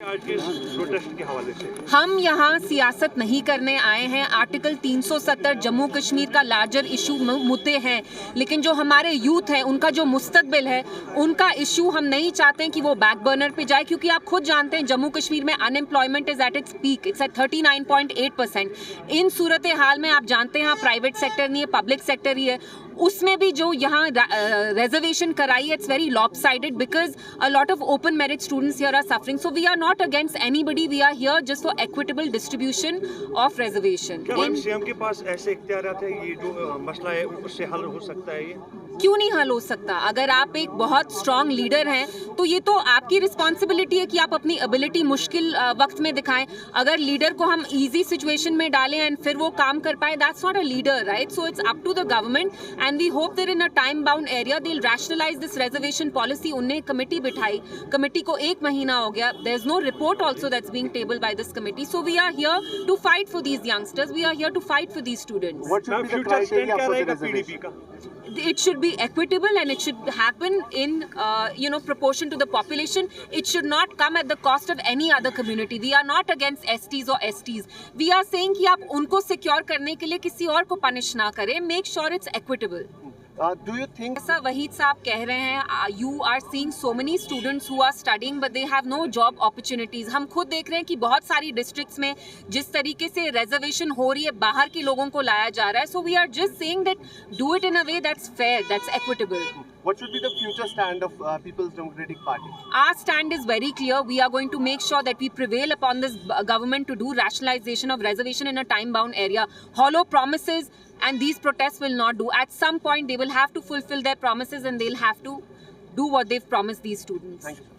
आज के प्रोटेस्ट के हवाले से हम यहाँ सियासत नहीं करने आए हैं। आर्टिकल 370 जम्मू कश्मीर का लार्जर इशू मुद्दे हैं, लेकिन जो हमारे यूथ है उनका जो मुस्तकबिल है उनका इशू हम नहीं चाहते हैं कि वो बैक बर्नर पे जाए, क्योंकि आप खुद जानते हैं जम्मू कश्मीर में unemployment is at its peak, it's at 39.8%। इन सूरत हाल में आप जानते हैं प्राइवेट सेक्टर नहीं है, पब्लिक सेक्टर ही है, उसमें भी जो यहाँ रिजर्वेशन कराई है it's very lopsided because a lot of open merit students here are suffering. So we are not against anybody, we are here just for equitable distribution of reservation. CM के पास ऐसे इख्तियारात है, ये जो मसला है उससे हल हो सकता है? ये क्यों नहीं हल हो सकता? अगर आप एक बहुत स्ट्रांग लीडर हैं तो ये तो आपकी रिस्पॉन्सिबिलिटी है कि आप अपनी एबिलिटी मुश्किल वक्त में दिखाएं। अगर लीडर को हम इजी सिचुएशन में डालें एंड फिर वो काम कर पाए, that's not a leader, right? So it's up to the government and we hope that in a time bound area they will rationalise this reservation policy. उन्हें कमेटी बिठाई, कमेटी को 1 महीना हो गया, there is no report also that's being tabled by this committee. So we are here to fight for these youngsters, we are here to fight for these students. What should be the criteria for the reservation का? It should be equitable and it should happen in proportion to the population. It should not come at the cost of any other community. We are not against STs or STs. We are saying कि आप उनको secure करने के लिए किसी और को punish ना करें. Make sure it's equitable. Do you think ऐसा वहीद साहब कह रहे हैं, you are seeing so many students who are studying but they have no job opportunities. हम खुद देख रहे हैं कि बहुत सारी districts में जिस तरीके से reservation हो रही है, बाहर के लोगों को लाया जा रहा है. So we are just saying that do it in a way that's fair, that's equitable. What should be the future stand of People's Democratic Party? Our stand is very clear. We are going to make sure that we prevail upon this government to do rationalization of reservation in a time-bound area. Hollow promises and these protests will not do. At some point, they will have to fulfill their promises and they'll have to do what they've promised these students. Thank you.